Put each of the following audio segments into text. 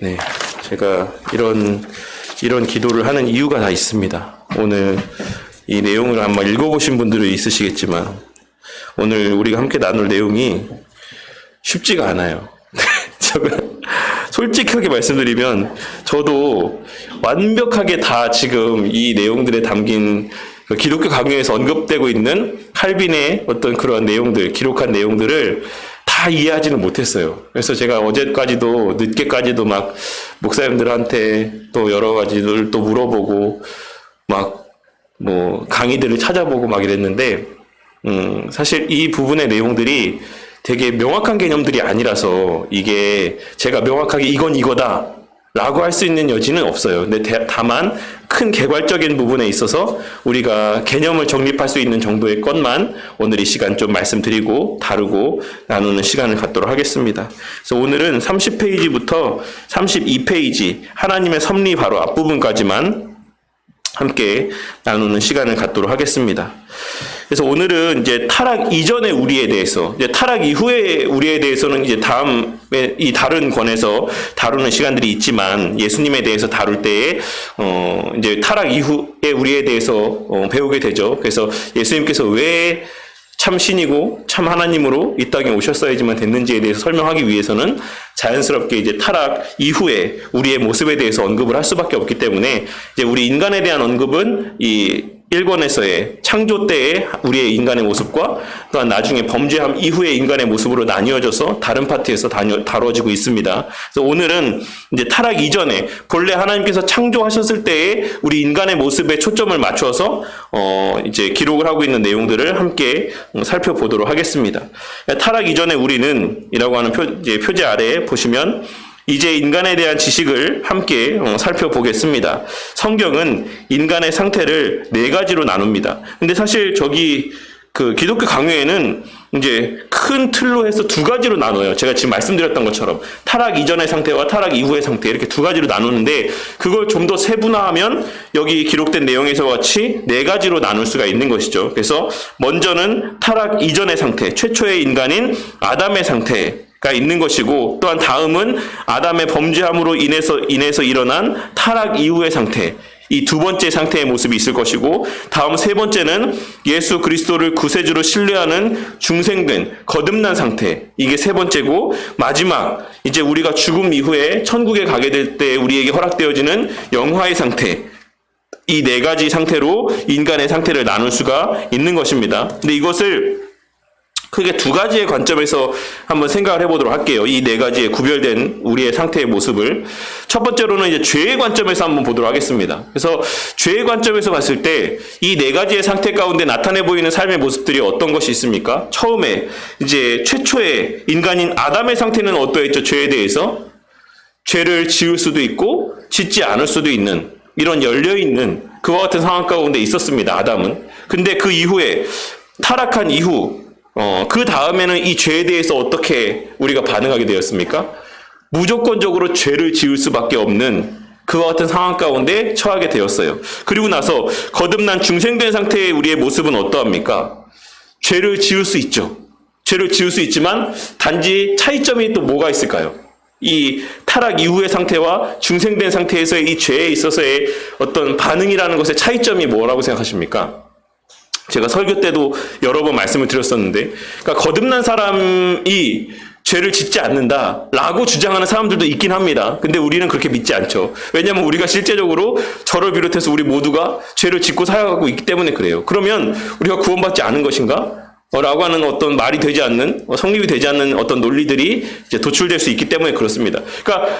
네, 제가 이런 기도를 하는 이유가 다 있습니다. 오늘 이 내용을 아마 읽어보신 분들이 있으시겠지만, 오늘 우리가 함께 나눌 내용이 쉽지가 않아요. 제가 솔직하게 말씀드리면, 저도 완벽하게 다 지금 이 내용들에 담긴 기독교 강요에서 언급되고 있는 칼빈의 어떤 그런 내용들, 기록한 내용들을 다 이해하지는 못했어요. 그래서 제가 어제까지도 늦게까지도 막 목사님들한테 또 여러 가지를 또 물어보고 막 뭐 강의들을 찾아보고 막 이랬는데 사실 이 부분의 내용들이 되게 명확한 개념들이 아니라서 이게 제가 명확하게 이건 이거다 라고 할 수 있는 여지는 없어요. 근데 다만 큰 개괄적인 부분에 있어서 우리가 개념을 정립할 수 있는 정도의 것만 오늘 이 시간 좀 말씀드리고 다루고 나누는 시간을 갖도록 하겠습니다. 그래서 오늘은 30페이지부터 32페이지 하나님의 섭리 바로 앞부분까지만 함께 나누는 시간을 갖도록 하겠습니다. 그래서 오늘은 이제 타락 이전의 우리에 대해서, 이제 타락 이후의 우리에 대해서는 이제 다음에 이 다른 권에서 다루는 시간들이 있지만, 예수님에 대해서 다룰 때에 이제 타락 이후의 우리에 대해서 배우게 되죠. 그래서 예수님께서 왜 참 신이고 참 하나님으로 이 땅에 오셨어야지만 됐는지에 대해서 설명하기 위해서는 자연스럽게 이제 타락 이후에 우리의 모습에 대해서 언급을 할 수밖에 없기 때문에, 이제 우리 인간에 대한 언급은 이 1권에서의 창조 때의 우리의 인간의 모습과 또한 나중에 범죄함 이후의 인간의 모습으로 나뉘어져서 다른 파트에서 다뤄지고 있습니다. 그래서 오늘은 이제 타락 이전에 본래 하나님께서 창조하셨을 때의 우리 인간의 모습에 초점을 맞춰서 이제 기록을 하고 있는 내용들을 함께 살펴보도록 하겠습니다. 타락 이전에 우리는 이라고 하는 표제 아래에 보시면 이제 인간에 대한 지식을 함께 살펴보겠습니다. 성경은 인간의 상태를 네 가지로 나눕니다. 근데 사실 기독교 강요에는 이제 큰 틀로 해서 두 가지로 나눠요. 제가 지금 말씀드렸던 것처럼 타락 이전의 상태와 타락 이후의 상태 이렇게 두 가지로 나누는데, 그걸 좀 더 세분화하면 여기 기록된 내용에서 같이 네 가지로 나눌 수가 있는 것이죠. 그래서 먼저는 타락 이전의 상태, 최초의 인간인 아담의 상태가 있는 것이고, 또한 다음은 아담의 범죄함으로 인해서 일어난 타락 이후의 상태, 이 두 번째 상태의 모습이 있을 것이고, 다음 세 번째는 예수 그리스도를 구세주로 신뢰하는 중생된 거듭난 상태, 이게 세 번째고, 마지막 이제 우리가 죽음 이후에 천국에 가게 될 때 우리에게 허락되어지는 영화의 상태, 이 네 가지 상태로 인간의 상태를 나눌 수가 있는 것입니다. 근데 이것을 크게 두 가지의 관점에서 한번 생각을 해보도록 할게요. 이 네 가지의 구별된 우리의 상태의 모습을. 첫 번째로는 이제 죄의 관점에서 한번 보도록 하겠습니다. 그래서 죄의 관점에서 봤을 때 이 네 가지의 상태 가운데 나타내 보이는 삶의 모습들이 어떤 것이 있습니까? 처음에 이제 최초의 인간인 아담의 상태는 어떠했죠? 죄에 대해서 죄를 지을 수도 있고 짓지 않을 수도 있는, 이런 열려있는 그와 같은 상황 가운데 있었습니다. 아담은. 근데 그 이후에 타락한 이후 그 다음에는 이 죄에 대해서 어떻게 우리가 반응하게 되었습니까? 무조건적으로 죄를 지을 수밖에 없는 그와 같은 상황 가운데 처하게 되었어요. 그리고 나서 거듭난 중생된 상태의 우리의 모습은 어떠합니까? 죄를 지을 수 있죠. 죄를 지을 수 있지만 단지 차이점이 또 뭐가 있을까요? 이 타락 이후의 상태와 중생된 상태에서의 이 죄에 있어서의 어떤 반응이라는 것의 차이점이 뭐라고 생각하십니까? 제가 설교 때도 여러 번 말씀을 드렸었는데, 그러니까 거듭난 사람이 죄를 짓지 않는다라고 주장하는 사람들도 있긴 합니다. 근데 우리는 그렇게 믿지 않죠. 왜냐하면 우리가 실제적으로 저를 비롯해서 우리 모두가 죄를 짓고 살아가고 있기 때문에 그래요. 그러면 우리가 구원받지 않은 것인가? 라고 하는 어떤 말이 되지 않는, 성립이 되지 않는 어떤 논리들이 이제 도출될 수 있기 때문에 그렇습니다. 그러니까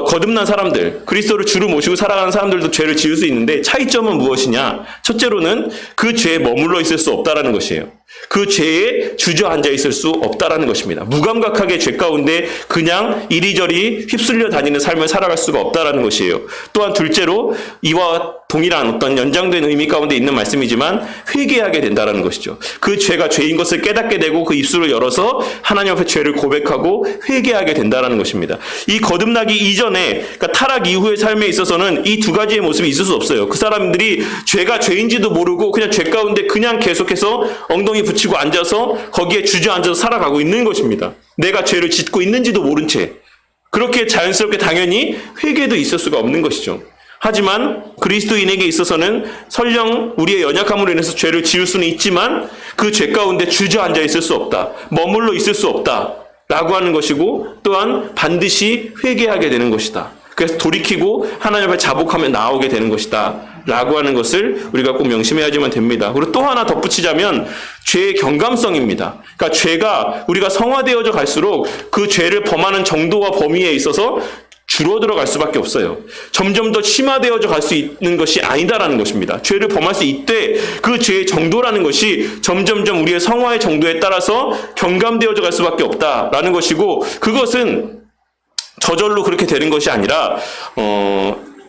거듭난 사람들, 그리스도를 주로 모시고 살아가는 사람들도 죄를 지을 수 있는데, 차이점은 무엇이냐? 첫째로는 그 죄에 머물러 있을 수 없다라는 것이에요. 그 죄에 주저앉아 있을 수 없다라는 것입니다. 무감각하게 죄 가운데 그냥 이리저리 휩쓸려 다니는 삶을 살아갈 수가 없다라는 것이에요. 또한 둘째로 이와 동일한 어떤 연장된 의미 가운데 있는 말씀이지만 회개하게 된다라는 것이죠. 그 죄가 죄인 것을 깨닫게 되고 그 입술을 열어서 하나님 앞에 죄를 고백하고 회개하게 된다라는 것입니다. 이 거듭나기 이전에, 그러니까 타락 이후의 삶에 있어서는 이 두 가지의 모습이 있을 수 없어요. 그 사람들이 죄가 죄인지도 모르고 그냥 죄 가운데 그냥 계속해서 엉덩이 붙이고 앉아서 거기에 주저앉아서 살아가고 있는 것입니다. 내가 죄를 짓고 있는지도 모른 채 그렇게 자연스럽게 당연히 회개도 있을 수가 없는 것이죠. 하지만 그리스도인에게 있어서는 설령 우리의 연약함으로 인해서 죄를 지을 수는 있지만 그 죄 가운데 주저앉아 있을 수 없다. 머물러 있을 수 없다. 라고 하는 것이고 또한 반드시 회개하게 되는 것이다. 그래서 돌이키고 하나님 앞에 자복하며 나오게 되는 것이다. 라고 하는 것을 우리가 꼭 명심해야지만 됩니다. 그리고 또 하나 덧붙이자면 죄의 경감성입니다. 그러니까 죄가 우리가 성화되어져 갈수록 그 죄를 범하는 정도와 범위에 있어서 줄어들어 갈 수밖에 없어요. 점점 더 심화되어져 갈 수 있는 것이 아니다라는 것입니다. 죄를 범할 수 있되 그 죄의 정도라는 것이 점점점 우리의 성화의 정도에 따라서 경감되어져 갈 수밖에 없다라는 것이고 그것은 저절로 그렇게 되는 것이 아니라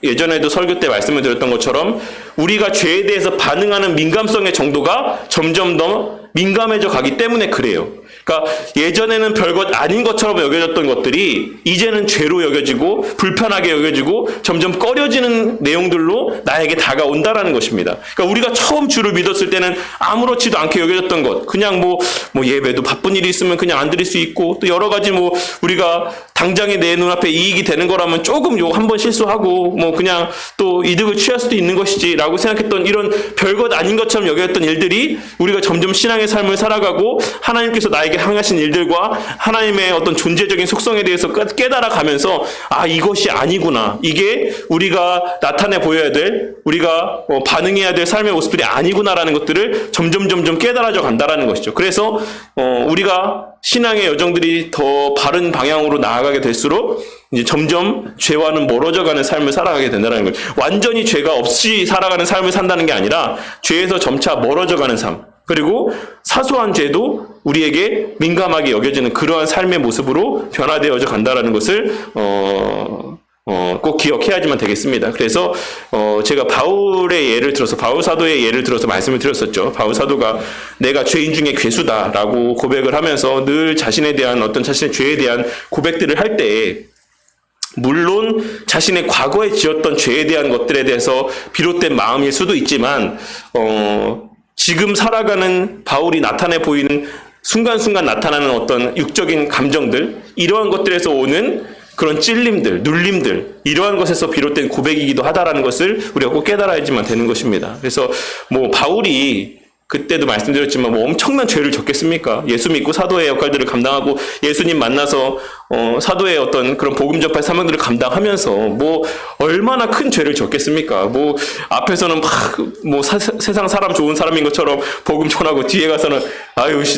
예전에도 설교 때 말씀을 드렸던 것처럼 우리가 죄에 대해서 반응하는 민감성의 정도가 점점 더 민감해져 가기 때문에 그래요. 그러니까 예전에는 별것 아닌 것처럼 여겨졌던 것들이 이제는 죄로 여겨지고 불편하게 여겨지고 점점 꺼려지는 내용들로 나에게 다가온다라는 것입니다. 그러니까 우리가 처음 주를 믿었을 때는 아무렇지도 않게 여겨졌던 것, 그냥 뭐 예배도 바쁜 일이 있으면 그냥 안 드릴 수 있고 또 여러 가지 우리가 당장에 내 눈앞에 이익이 되는 거라면 조금 한 번 실수하고 그냥 또 이득을 취할 수도 있는 것이지라고 생각했던 이런 별것 아닌 것처럼 여겨졌던 일들이 우리가 점점 신앙의 삶을 살아가고 하나님께서 나에게 행하신 일들과 하나님의 어떤 존재적인 속성에 대해서 깨달아 가면서 이것이 아니구나. 이게 우리가 나타내 보여야 될 우리가 반응해야 될 삶의 모습들이 아니구나라는 것들을 점점 깨달아져 간다라는 것이죠. 그래서 우리가 신앙의 여정들이 더 바른 방향으로 나아가게 될수록 이제 점점 죄와는 멀어져가는 삶을 살아가게 된다는 거예요. 완전히 죄가 없이 살아가는 삶을 산다는 게 아니라 죄에서 점차 멀어져가는 삶. 그리고 사소한 죄도 우리에게 민감하게 여겨지는 그러한 삶의 모습으로 변화되어져 간다는 것을 꼭 기억해야지만 되겠습니다. 그래서 제가 바울의 예를 들어서 바울 사도의 예를 들어서 말씀을 드렸었죠. 바울 사도가 내가 죄인 중에 괴수다라고 고백을 하면서 늘 자신에 대한 어떤 자신의 죄에 대한 고백들을 할 때 물론 자신의 과거에 지었던 죄에 대한 것들에 대해서 비롯된 마음일 수도 있지만 지금 살아가는 바울이 나타내 보이는 순간순간 나타나는 어떤 육적인 감정들 이러한 것들에서 오는 그런 찔림들, 눌림들 이러한 것에서 비롯된 고백이기도 하다라는 것을 우리가 꼭 깨달아야지만 되는 것입니다. 그래서 바울이 그때도 말씀드렸지만 엄청난 죄를 졌겠습니까? 예수 믿고 사도의 역할들을 감당하고 예수님 만나서 사도의 어떤 그런 복음 전파의 사명들을 감당하면서 얼마나 큰 죄를 졌겠습니까? 앞에서는 세상 사람 좋은 사람인 것처럼 복음 전하고 뒤에 가서는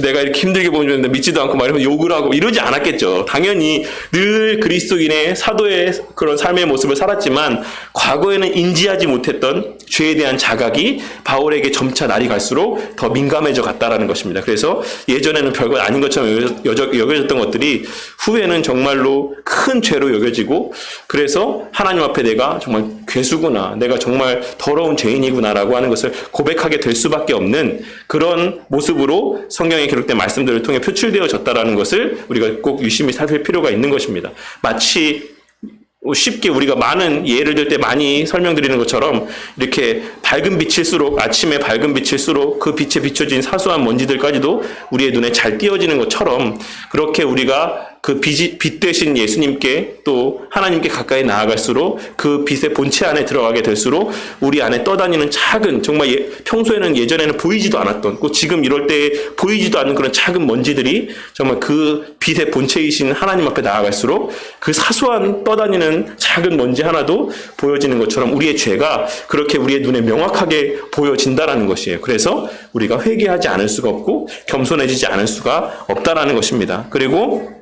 내가 이렇게 힘들게 보는데 믿지도 않고 이러면 욕을 하고 이러지 않았겠죠. 당연히 늘 그리스도인의 사도의 그런 삶의 모습을 살았지만 과거에는 인지하지 못했던 죄에 대한 자각이 바울에게 점차 날이 갈수록 더 민감해져 갔다라는 것입니다. 그래서 예전에는 별것 아닌 것처럼 여겨졌던 것들이 후에는 정말로 큰 죄로 여겨지고 그래서 하나님 앞에 내가 정말 괴수구나, 내가 정말 더러운 죄인이구나라고 하는 것을 고백하게 될 수밖에 없는 그런 모습으로 성경에 기록된 말씀들을 통해 표출되어졌다라는 것을 우리가 꼭 유심히 살필 필요가 있는 것입니다. 마치 쉽게 우리가 많은 예를 들 때 많이 설명드리는 것처럼 이렇게 밝은 빛일수록 아침에 밝은 빛일수록 그 빛에 비춰진 사소한 먼지들까지도 우리의 눈에 잘 띄어지는 것처럼 그렇게 우리가 그 빛 되신 예수님께 또 하나님께 가까이 나아갈수록 그 빛의 본체 안에 들어가게 될수록 우리 안에 떠다니는 작은 정말 평소에는 예전에는 보이지도 않았던 지금 이럴 때 보이지도 않는 그런 작은 먼지들이 정말 그 빛의 본체이신 하나님 앞에 나아갈수록 그 사소한 떠다니는 작은 먼지 하나도 보여지는 것처럼 우리의 죄가 그렇게 우리의 눈에 명확하게 보여진다라는 것이에요. 그래서 우리가 회개하지 않을 수가 없고 겸손해지지 않을 수가 없다라는 것입니다. 그리고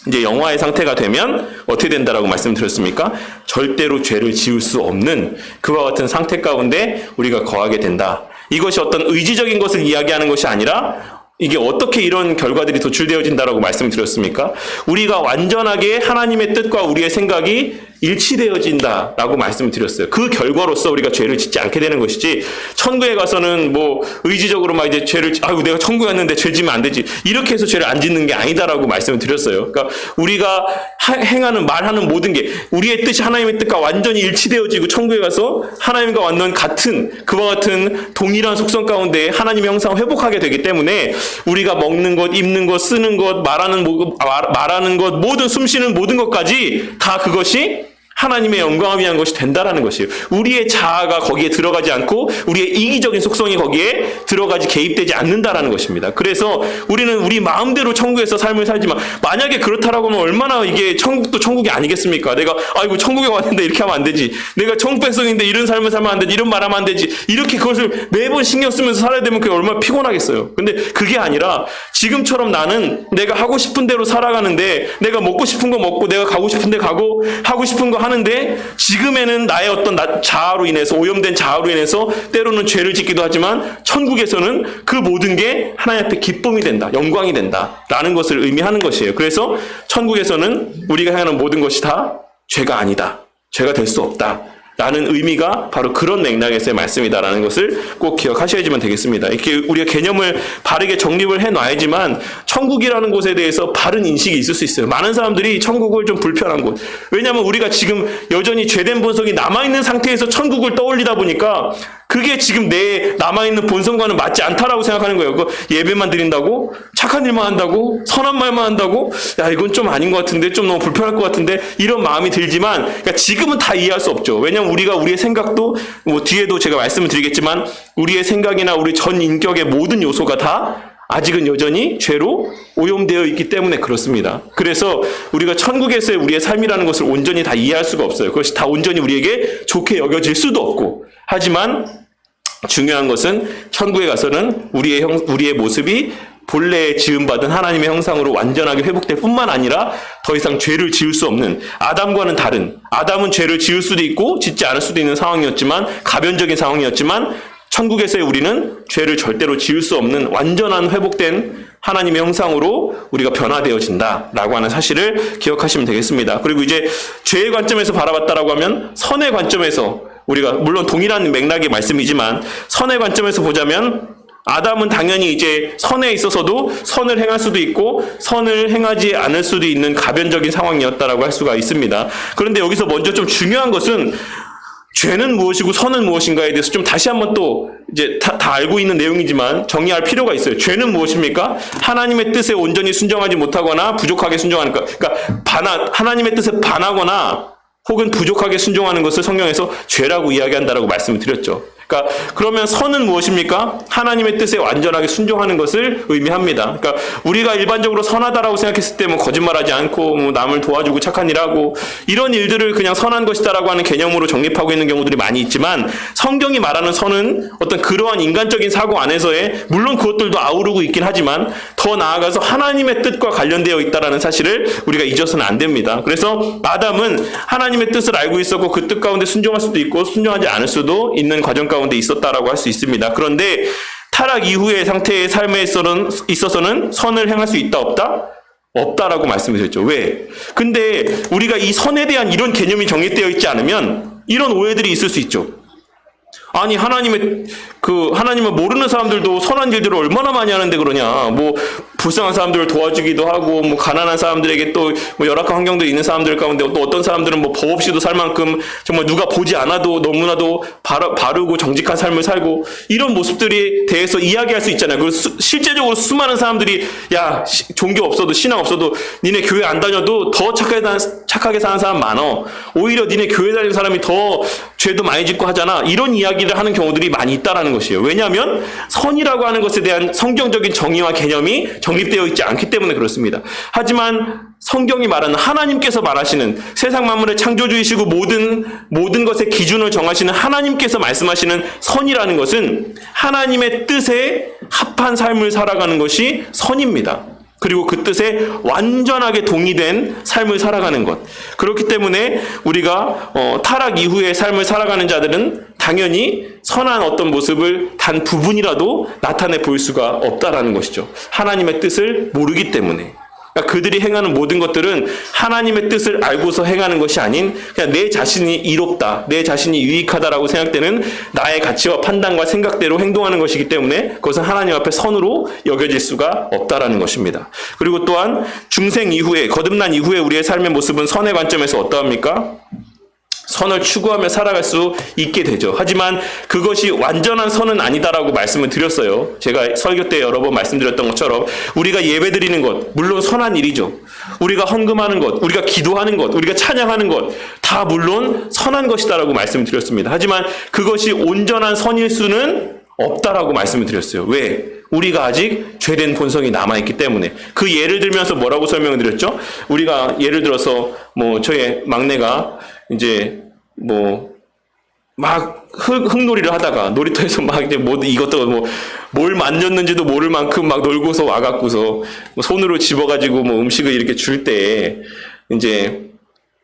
이제 영화의 상태가 되면 어떻게 된다라고 말씀드렸습니까? 절대로 죄를 지을 수 없는 그와 같은 상태 가운데 우리가 거하게 된다. 이것이 어떤 의지적인 것을 이야기하는 것이 아니라 이게 어떻게 이런 결과들이 도출되어진다라고 말씀드렸습니까? 우리가 완전하게 하나님의 뜻과 우리의 생각이 일치되어진다라고 말씀을 드렸어요. 그 결과로서 우리가 죄를 짓지 않게 되는 것이지, 천국에 가서는 뭐 의지적으로 막 이제 죄를, 아유 내가 천국에 왔는데 죄 지면 안 되지, 이렇게 해서 죄를 안 짓는 게 아니다라고 말씀을 드렸어요. 그러니까 우리가 행하는 말하는 모든 게 우리의 뜻이 하나님의 뜻과 완전히 일치되어지고 천국에 가서 하나님과 완전 같은, 그와 같은 동일한 속성 가운데 하나님의 형상을 회복하게 되기 때문에 우리가 먹는 것, 입는 것, 쓰는 것, 말하는 것, 모든 숨쉬는 모든 것까지 다 그것이 하나님의 영광을 위한 것이 된다라는 것이에요. 우리의 자아가 거기에 들어가지 않고 우리의 이기적인 속성이 거기에 들어가지, 개입되지 않는다라는 것입니다. 그래서 우리는 우리 마음대로 천국에서 삶을 살지만, 만약에 그렇다라고 하면 얼마나 이게 천국도 천국이 아니겠습니까? 내가 아이고 천국에 왔는데 이렇게 하면 안 되지, 내가 천국 백성인데 이런 삶을 살면 안 되지, 이런 말하면 안 되지, 이렇게 그것을 매번 신경 쓰면서 살아야 되면 그게 얼마나 피곤하겠어요. 근데 그게 아니라 지금처럼 나는 내가 하고 싶은 대로 살아가는데, 내가 먹고 싶은 거 먹고 내가 가고 싶은 데 가고 하고 싶은 거 하는데, 지금에는 나의 어떤 자아로 인해서, 오염된 자아로 인해서 때로는 죄를 짓기도 하지만, 천국에서는 그 모든 게 하나님 앞에 기쁨이 된다, 영광이 된다 라는 것을 의미하는 것이에요. 그래서 천국에서는 우리가 행하는 모든 것이 다 죄가 아니다, 죄가 될 수 없다 라는 의미가 바로 그런 맥락에서의 말씀이다라는 것을 꼭 기억하셔야지만 되겠습니다. 이렇게 우리가 개념을 바르게 정립을 해놔야지만 천국이라는 곳에 대해서 바른 인식이 있을 수 있어요. 많은 사람들이 천국을 좀 불편한 곳, 왜냐하면 우리가 지금 여전히 죄된 본성이 남아있는 상태에서 천국을 떠올리다 보니까 그게 지금 내 남아있는 본성과는 맞지 않다라고 생각하는 거예요. 그 예배만 드린다고? 착한 일만 한다고? 선한 말만 한다고? 야, 이건 좀 아닌 것 같은데? 좀 너무 불편할 것 같은데? 이런 마음이 들지만, 그러니까 지금은 다 이해할 수 없죠. 왜냐하면 우리가 우리의 생각도, 뭐 뒤에도 제가 말씀을 드리겠지만, 우리의 생각이나 우리 전 인격의 모든 요소가 다 아직은 여전히 죄로 오염되어 있기 때문에 그렇습니다. 그래서 우리가 천국에서의 우리의 삶이라는 것을 온전히 다 이해할 수가 없어요. 그것이 다 온전히 우리에게 좋게 여겨질 수도 없고, 하지만 중요한 것은 천국에 가서는 우리의 모습이 본래 지음받은 하나님의 형상으로 완전하게 회복될 뿐만 아니라 더 이상 죄를 지을 수 없는, 아담과는 다른, 아담은 죄를 지을 수도 있고 짓지 않을 수도 있는 상황이었지만, 가변적인 상황이었지만, 천국에서의 우리는 죄를 절대로 지을 수 없는 완전한 회복된 하나님의 형상으로 우리가 변화되어진다라고 하는 사실을 기억하시면 되겠습니다. 그리고 이제 죄의 관점에서 바라봤다라고 하면, 선의 관점에서 우리가, 물론 동일한 맥락의 말씀이지만 선의 관점에서 보자면, 아담은 당연히 이제 선에 있어서도 선을 행할 수도 있고 선을 행하지 않을 수도 있는 가변적인 상황이었다라고 할 수가 있습니다. 그런데 여기서 먼저 좀 중요한 것은, 죄는 무엇이고 선은 무엇인가에 대해서 좀 다시 한번 또 이제 다 알고 있는 내용이지만 정리할 필요가 있어요. 죄는 무엇입니까? 하나님의 뜻에 온전히 순종하지 못하거나 부족하게 순종하는 것. 그러니까 하나님의 뜻에 반하거나 혹은 부족하게 순종하는 것을 성경에서 죄라고 이야기한다라고 말씀을 드렸죠. 그러니까 그러면 선은 무엇입니까? 하나님의 뜻에 완전하게 순종하는 것을 의미합니다. 그러니까 우리가 일반적으로 선하다라고 생각했을 때 뭐 거짓말하지 않고 뭐 남을 도와주고 착한 일하고 이런 일들을 그냥 선한 것이다라고 하는 개념으로 정립하고 있는 경우들이 많이 있지만, 성경이 말하는 선은 어떤 그러한 인간적인 사고 안에서의, 물론 그것들도 아우르고 있긴 하지만 더 나아가서 하나님의 뜻과 관련되어 있다라는 사실을 우리가 잊어서는 안 됩니다. 그래서 아담은 하나님의 뜻을 알고 있었고 그 뜻 가운데 순종할 수도 있고 순종하지 않을 수도 있는 과정 가운데 있었다라고 할 수 있습니다. 그런데 타락 이후의 상태의 삶에 있어서는 선을 행할 수 있다 없다? 없다라고 말씀드렸죠. 왜? 근데 우리가 이 선에 대한 이런 개념이 정립되어 있지 않으면 이런 오해들이 있을 수 있죠. 아니, 하나님을 모르는 사람들도 선한 일들을 얼마나 많이 하는데 그러냐. 뭐, 불쌍한 사람들을 도와주기도 하고, 뭐, 가난한 사람들에게 또, 뭐, 열악한 환경들이 있는 사람들 가운데 또 어떤 사람들은 뭐, 법 없이도 살 만큼 정말 누가 보지 않아도 너무나도 바르고 정직한 삶을 살고, 이런 모습들에 대해서 이야기할 수 있잖아요. 그리고 실제적으로 수많은 사람들이, 야, 종교 없어도, 신앙 없어도, 니네 교회 안 다녀도 더 착하게 사는 사람 많어. 오히려 니네 교회 다니는 사람이 더 죄도 많이 짓고 하잖아. 이런 이야기를 하는 경우들이 많이 있다라는 것이에요. 왜냐하면 선이라고 하는 것에 대한 성경적인 정의와 개념이 정립되어 있지 않기 때문에 그렇습니다. 하지만 성경이 말하는, 하나님께서 말하시는, 세상 만물의 창조주이시고 모든 것의 기준을 정하시는 하나님께서 말씀하시는 선이라는 것은 하나님의 뜻에 합한 삶을 살아가는 것이 선입니다. 그리고 그 뜻에 완전하게 동의된 삶을 살아가는 것. 그렇기 때문에 우리가 타락 이후의 삶을 살아가는 자들은 당연히 선한 어떤 모습을 단 부분이라도 나타내 보일 수가 없다라는 것이죠. 하나님의 뜻을 모르기 때문에. 그러니까 그들이 행하는 모든 것들은 하나님의 뜻을 알고서 행하는 것이 아닌 그냥 내 자신이 이롭다, 내 자신이 유익하다라고 생각되는 나의 가치와 판단과 생각대로 행동하는 것이기 때문에 그것은 하나님 앞에 선으로 여겨질 수가 없다라는 것입니다. 그리고 또한 중생 이후에, 거듭난 이후에 우리의 삶의 모습은 선의 관점에서 어떠합니까? 선을 추구하며 살아갈 수 있게 되죠. 하지만 그것이 완전한 선은 아니다라고 말씀을 드렸어요. 제가 설교 때 여러 번 말씀드렸던 것처럼 우리가 예배드리는 것, 물론 선한 일이죠. 우리가 헌금하는 것, 우리가 기도하는 것, 우리가 찬양하는 것, 다 물론 선한 것이다라고 말씀을 드렸습니다. 하지만 그것이 온전한 선일 수는 없다라고 말씀을 드렸어요. 왜? 우리가 아직 죄된 본성이 남아있기 때문에. 그 예를 들면서 뭐라고 설명을 드렸죠? 우리가 예를 들어서 저의 막내가 이제 막 흙놀이를 하다가 놀이터에서 막 이제 이것도 뭘 만졌는지도 모를 만큼 막 놀고서 와갖고서 손으로 집어가지고 음식을 이렇게 줄 때 이제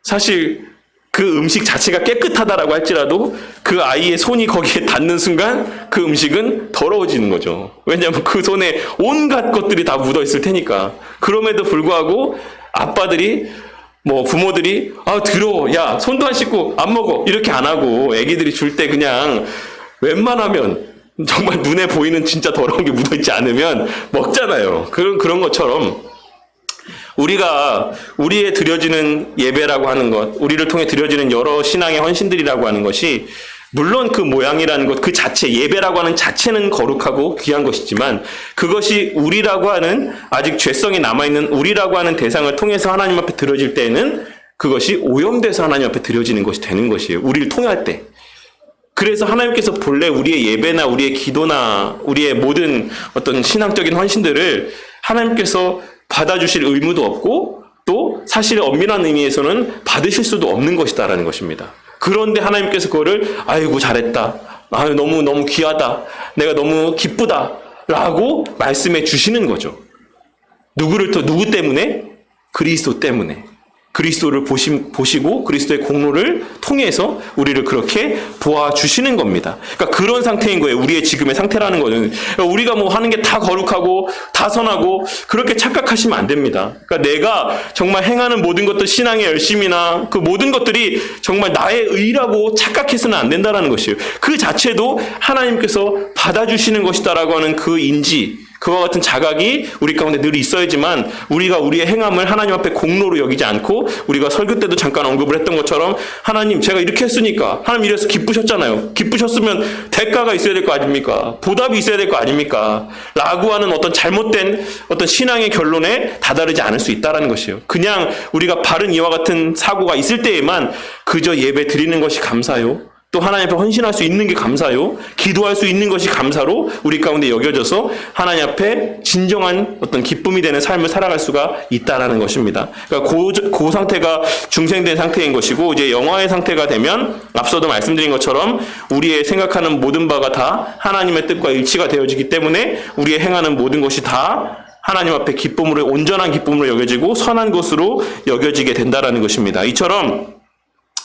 사실 그 음식 자체가 깨끗하다라고 할지라도 그 아이의 손이 거기에 닿는 순간 그 음식은 더러워지는 거죠. 왜냐하면 그 손에 온갖 것들이 다 묻어 있을 테니까. 그럼에도 불구하고 아빠들이 부모들이 더러워, 야 손도 안 씻고 안 먹어 이렇게 안 하고 애기들이 줄 때 그냥 웬만하면 정말 눈에 보이는 진짜 더러운 게 묻어있지 않으면 먹잖아요. 그런 것처럼 우리가 우리의 드려지는 예배라고 하는 것, 우리를 통해 드려지는 여러 신앙의 헌신들이라고 하는 것이 물론 그 모양이라는 것, 그 자체, 예배라고 하는 자체는 거룩하고 귀한 것이지만 그것이 우리라고 하는 아직 죄성이 남아있는 우리라고 하는 대상을 통해서 하나님 앞에 드려질 때에는 그것이 오염돼서 하나님 앞에 드려지는 것이 되는 것이에요. 우리를 통할 때. 그래서 하나님께서 본래 우리의 예배나 우리의 기도나 우리의 모든 어떤 신앙적인 헌신들을 하나님께서 받아주실 의무도 없고 또 사실 엄밀한 의미에서는 받으실 수도 없는 것이다라는 것입니다. 그런데 하나님께서 그거를 아이고 잘했다, 너무 귀하다, 내가 너무 기쁘다 라고 말씀해 주시는 거죠. 누구 때문에? 그리스도 때문에. 그리스도를 보시고 그리스도의 공로를 통해서 우리를 그렇게 도와주시는 겁니다. 그러니까 그런 상태인 거예요. 우리의 지금의 상태라는 거는. 그러니까 우리가 하는 게 다 거룩하고 다 선하고 그렇게 착각하시면 안 됩니다. 그러니까 내가 정말 행하는 모든 것들, 신앙의 열심이나 그 모든 것들이 정말 나의 의라고 착각해서는 안 된다는 것이에요. 그 자체도 하나님께서 받아주시는 것이다라고 하는 그 인지, 그와 같은 자각이 우리 가운데 늘 있어야지만 우리가 우리의 행함을 하나님 앞에 공로로 여기지 않고 우리가 설교 때도 잠깐 언급을 했던 것처럼 하나님 제가 이렇게 했으니까 하나님 이래서 기쁘셨잖아요. 기쁘셨으면 대가가 있어야 될 거 아닙니까? 보답이 있어야 될 거 아닙니까? 라고 하는 어떤 잘못된 어떤 신앙의 결론에 다다르지 않을 수 있다는 것이에요. 그냥 우리가 바른 이와 같은 사고가 있을 때에만 그저 예배 드리는 것이 감사요. 또 하나님 앞에 헌신할 수 있는 게 감사요. 기도할 수 있는 것이 감사로 우리 가운데 여겨져서 하나님 앞에 진정한 어떤 기쁨이 되는 삶을 살아갈 수가 있다라는 것입니다. 그러니까 그 상태가 중생된 상태인 것이고 이제 영화의 상태가 되면 앞서도 말씀드린 것처럼 우리의 생각하는 모든 바가 다 하나님의 뜻과 일치가 되어지기 때문에 우리의 행하는 모든 것이 다 하나님 앞에 기쁨으로 온전한 기쁨으로 여겨지고 선한 것으로 여겨지게 된다라는 것입니다. 이처럼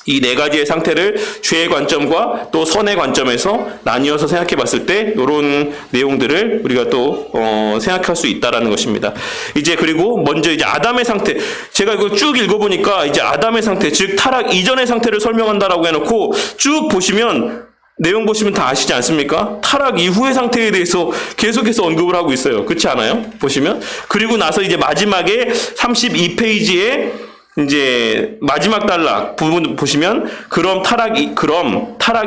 이 네 가지의 상태를 죄의 관점과 또 선의 관점에서 나뉘어서 생각해 봤을 때 이런 내용들을 우리가 또 생각할 수 있다라는 것입니다. 이제 그리고 먼저 이제 아담의 상태, 제가 이걸 쭉 읽어보니까 이제 아담의 상태, 즉 타락 이전의 상태를 설명한다라고 해놓고 쭉 보시면 내용 보시면 다 아시지 않습니까? 타락 이후의 상태에 대해서 계속해서 언급을 하고 있어요. 그렇지 않아요? 보시면. 그리고 나서 이제 마지막에 32페이지에 이제 마지막 단락 부분 보시면 그럼 타락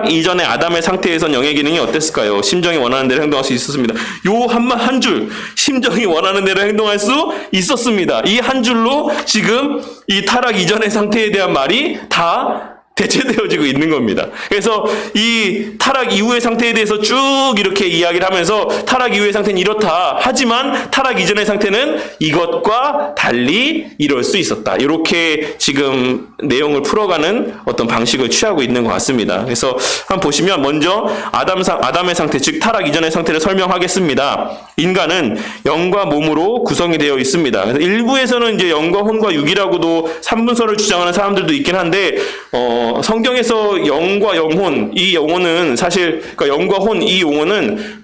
이전의 아담의 상태에선 영의 기능이 어땠을까요? 심정이 원하는 대로 행동할 수 있었습니다. 요 한 줄, 심정이 원하는 대로 행동할 수 있었습니다. 이 한 줄로 지금 이 타락 이전의 상태에 대한 말이 다 대체되어지고 있는 겁니다. 그래서 이 타락 이후의 상태에 대해서 쭉 이렇게 이야기를 하면서 타락 이후의 상태는 이렇다. 하지만 타락 이전의 상태는 이것과 달리 이럴 수 있었다. 이렇게 지금 내용을 풀어가는 어떤 방식을 취하고 있는 것 같습니다. 그래서 한번 보시면 먼저 아담의 상태, 즉 타락 이전의 상태를 설명하겠습니다. 인간은 영과 몸으로 구성이 되어 있습니다. 그래서 일부에서는 이제 영과 혼과 육이라고도 삼분설을 주장하는 사람들도 있긴 한데 성경에서 영과 영혼, 이 용어는 사실, 그러니까 영과 혼, 이 용어는,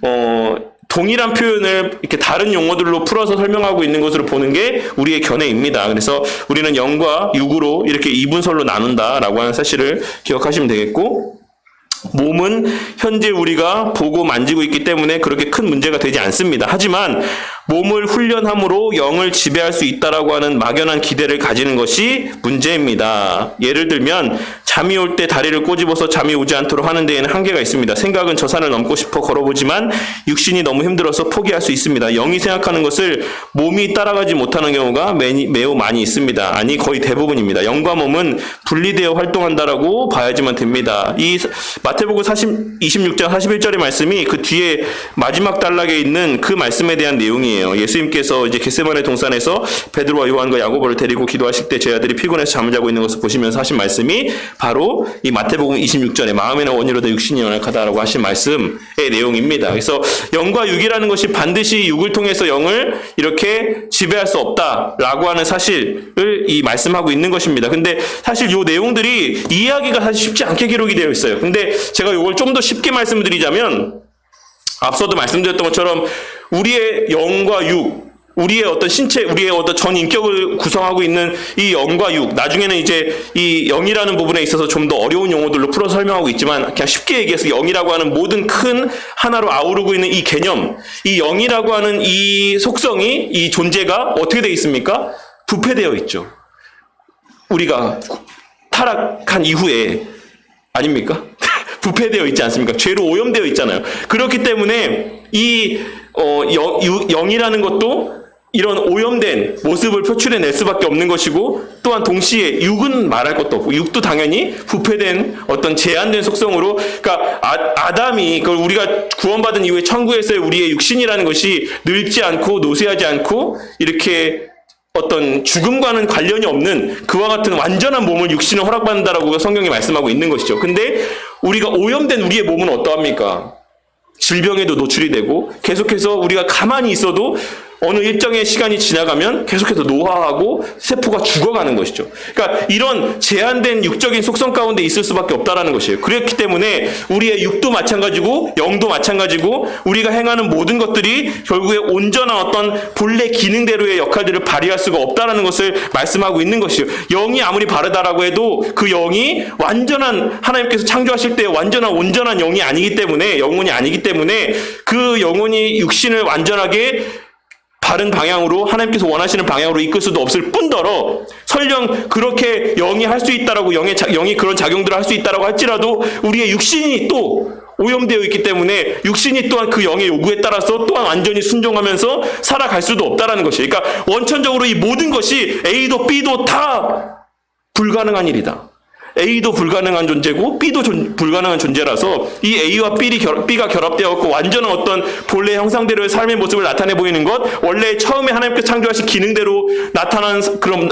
동일한 표현을 이렇게 다른 용어들로 풀어서 설명하고 있는 것으로 보는 게 우리의 견해입니다. 그래서 우리는 영과 육으로 이렇게 이분설로 나눈다라고 하는 사실을 기억하시면 되겠고, 몸은 현재 우리가 보고 만지고 있기 때문에 그렇게 큰 문제가 되지 않습니다. 하지만 몸을 훈련함으로 영을 지배할 수 있다라고 하는 막연한 기대를 가지는 것이 문제입니다. 예를 들면 잠이 올 때 다리를 꼬집어서 잠이 오지 않도록 하는 데에는 한계가 있습니다. 생각은 저 산을 넘고 싶어 걸어보지만 육신이 너무 힘들어서 포기할 수 있습니다. 영이 생각하는 것을 몸이 따라가지 못하는 경우가 매우 많이 있습니다. 아니 거의 대부분입니다. 영과 몸은 분리되어 활동한다라고 봐야지만 됩니다. 이 마태복음 26장 41절의 말씀이 그 뒤에 마지막 단락에 있는 그 말씀에 대한 내용이에요. 예수님께서 이제 겟세마네 동산에서 베드로와 요한과 야고보를 데리고 기도하실 때 제 아들이 피곤해서 잠을 자고 있는 것을 보시면서 하신 말씀이 바로 이 마태복음 26절에 마음에는 원이로다 육신이 연약하다라고 하신 말씀의 내용입니다. 그래서 영과 육이라는 것이 반드시 육을 통해서 영을 이렇게 지배할 수 없다라고 하는 사실을 이 말씀하고 있는 것입니다. 근데 사실 이 내용들이 이해하기가 사실 쉽지 않게 기록이 되어 있어요. 근데 제가 이걸 좀 더 쉽게 말씀드리자면, 앞서도 말씀드렸던 것처럼 우리의 영과 육, 우리의 어떤 신체, 우리의 어떤 전 인격을 구성하고 있는 이 영과 육, 나중에는 이제 이 영이라는 부분에 있어서 좀 더 어려운 용어들로 풀어서 설명하고 있지만, 그냥 쉽게 얘기해서 영이라고 하는 모든 큰 하나로 아우르고 있는 이 개념, 이 영이라고 하는 이 속성이, 이 존재가 어떻게 되어 있습니까? 부패되어 있죠. 우리가 타락한 이후에, 아닙니까? 부패되어 있지 않습니까? 죄로 오염되어 있잖아요. 그렇기 때문에 이 영이라는 것도 이런 오염된 모습을 표출해낼 수밖에 없는 것이고, 또한 동시에 육은 말할 것도 없고, 육도 당연히 부패된 어떤 제한된 속성으로, 그러니까 아담이, 그걸 우리가 구원받은 이후에 천국에서의 우리의 육신이라는 것이 늙지 않고 노쇠하지 않고 이렇게 어떤 죽음과는 관련이 없는 그와 같은 완전한 몸을 육신을 허락받는다라고 성경이 말씀하고 있는 것이죠. 근데 우리가 오염된 우리의 몸은 어떠합니까? 질병에도 노출이 되고, 계속해서 우리가 가만히 있어도 어느 일정의 시간이 지나가면 계속해서 노화하고 세포가 죽어가는 것이죠. 그러니까 이런 제한된 육적인 속성 가운데 있을 수밖에 없다라는 것이에요. 그렇기 때문에 우리의 육도 마찬가지고 영도 마찬가지고, 우리가 행하는 모든 것들이 결국에 온전한 어떤 본래 기능대로의 역할들을 발휘할 수가 없다라는 것을 말씀하고 있는 것이죠. 영이 아무리 바르다라고 해도 그 영이 완전한, 하나님께서 창조하실 때 완전한 온전한 영이 아니기 때문에, 영혼이 아니기 때문에 그 영혼이 육신을 완전하게 바른 방향으로, 하나님께서 원하시는 방향으로 이끌 수도 없을 뿐더러, 설령 그렇게 영이 할 수 있다라고, 영이 그런 작용들을 할 수 있다라고 할지라도 우리의 육신이 또 오염되어 있기 때문에 육신이 또한 그 영의 요구에 따라서 또한 완전히 순종하면서 살아갈 수도 없다라는 것이에요. 그러니까 원천적으로 이 모든 것이 A도 B도 다 불가능한 일이다. A도 불가능한 존재고 B도 불가능한 존재라서 이 A와 B가 결합되었고 완전한 어떤 본래 형상대로의 삶의 모습을 나타내 보이는 것, 원래 처음에 하나님께서 창조하신 기능대로 나타난 그런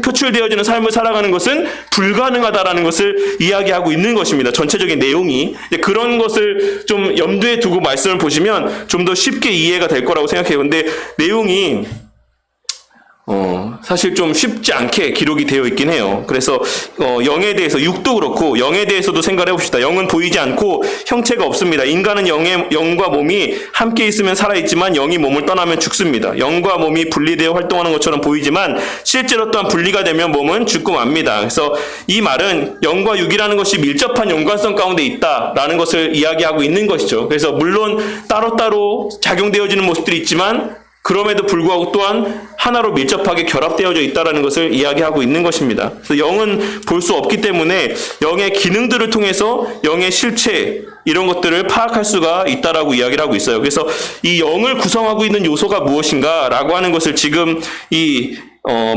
표출되어지는 삶을 살아가는 것은 불가능하다라는 것을 이야기하고 있는 것입니다. 전체적인 내용이. 그런 것을 좀 염두에 두고 말씀을 보시면 좀 더 쉽게 이해가 될 거라고 생각해요. 근데 내용이 사실 좀 쉽지 않게 기록이 되어 있긴 해요. 그래서 영에 대해서, 육도 그렇고 영에 대해서도 생각을 해봅시다. 영은 보이지 않고 형체가 없습니다. 인간은 영과 몸이 함께 있으면 살아있지만 영이 몸을 떠나면 죽습니다. 영과 몸이 분리되어 활동하는 것처럼 보이지만 실제로 또한 분리가 되면 몸은 죽고 맙니다. 그래서 이 말은 영과 육이라는 것이 밀접한 연관성 가운데 있다라는 것을 이야기하고 있는 것이죠. 그래서 물론 따로따로 작용되어지는 모습들이 있지만 그럼에도 불구하고 또한 하나로 밀접하게 결합되어져 있다는 것을 이야기하고 있는 것입니다. 그래서 영은 볼 수 없기 때문에 영의 기능들을 통해서 영의 실체, 이런 것들을 파악할 수가 있다라고 이야기를 하고 있어요. 그래서 이 영을 구성하고 있는 요소가 무엇인가라고 하는 것을 지금 이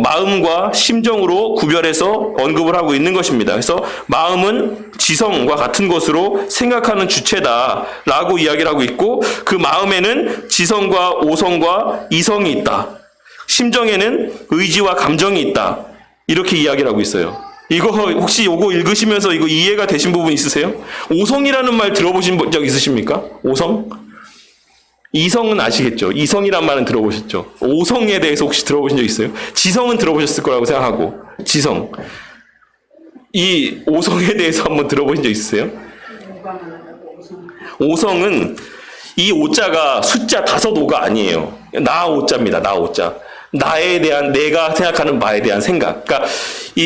마음과 심정으로 구별해서 언급을 하고 있는 것입니다. 그래서 마음은 지성과 같은 것으로 생각하는 주체다라고 이야기를 하고 있고, 그 마음에는 지성과 오성과 이성이 있다. 심정에는 의지와 감정이 있다. 이렇게 이야기를 하고 있어요. 이거 혹시 이거 읽으시면서 이거 이해가 되신 부분 있으세요? 오성이라는 말 들어보신 적 있으십니까? 오성? 이성은 아시겠죠? 이성이란 말은 들어보셨죠? 오성에 대해서 혹시 들어보신 적 있어요? 지성은 들어보셨을 거라고 생각하고, 지성. 이 오성에 대해서 한번 들어보신 적 있으세요? 오성은 이 오자가 숫자 5오가 아니에요. 나 오자입니다. 나 오자. 나에 대한, 내가 생각하는 바에 대한 생각. 그러니까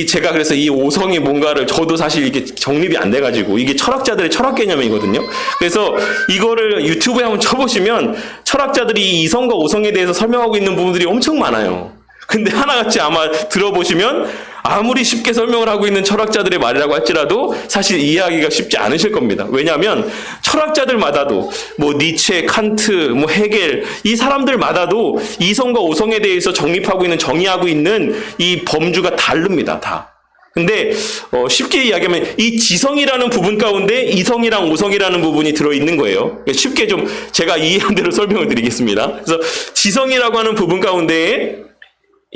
제가 그래서 이 오성이 뭔가를, 저도 사실 이게 정립이 안 돼가지고, 이게 철학자들의 철학 개념이거든요. 그래서 이거를 유튜브에 한번 쳐보시면 철학자들이 이 이성과 오성에 대해서 설명하고 있는 부분들이 엄청 많아요. 근데 하나같이 아마 들어보시면 아무리 쉽게 설명을 하고 있는 철학자들의 말이라고 할지라도 사실 이해하기가 쉽지 않으실 겁니다. 왜냐하면 철학자들마다도 뭐 니체, 칸트, 뭐 헤겔, 이 사람들마다도 이성과 오성에 대해서 정립하고 있는, 정의하고 있는 이 범주가 다릅니다. 다. 근데 쉽게 이야기하면 이 지성이라는 부분 가운데 이성이랑 오성이라는 부분이 들어있는 거예요. 쉽게 좀 제가 이해한 대로 설명을 드리겠습니다. 그래서 지성이라고 하는 부분 가운데에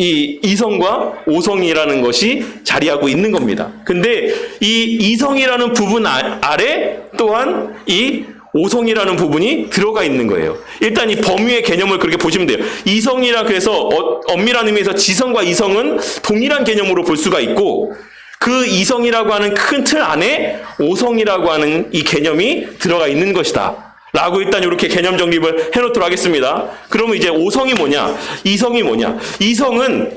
이 이성과 오성이라는 것이 자리하고 있는 겁니다. 근데 이 이성이라는 부분 아래 또한 이 오성이라는 부분이 들어가 있는 거예요. 일단 이 범위의 개념을 그렇게 보시면 돼요. 이성이라, 그래서 엄밀한 의미에서 지성과 이성은 동일한 개념으로 볼 수가 있고, 그 이성이라고 하는 큰 틀 안에 오성이라고 하는 이 개념이 들어가 있는 것이다 라고 일단 이렇게 개념 정립을 해놓도록 하겠습니다. 그러면 이제 오성이 뭐냐, 이성이 뭐냐. 이성은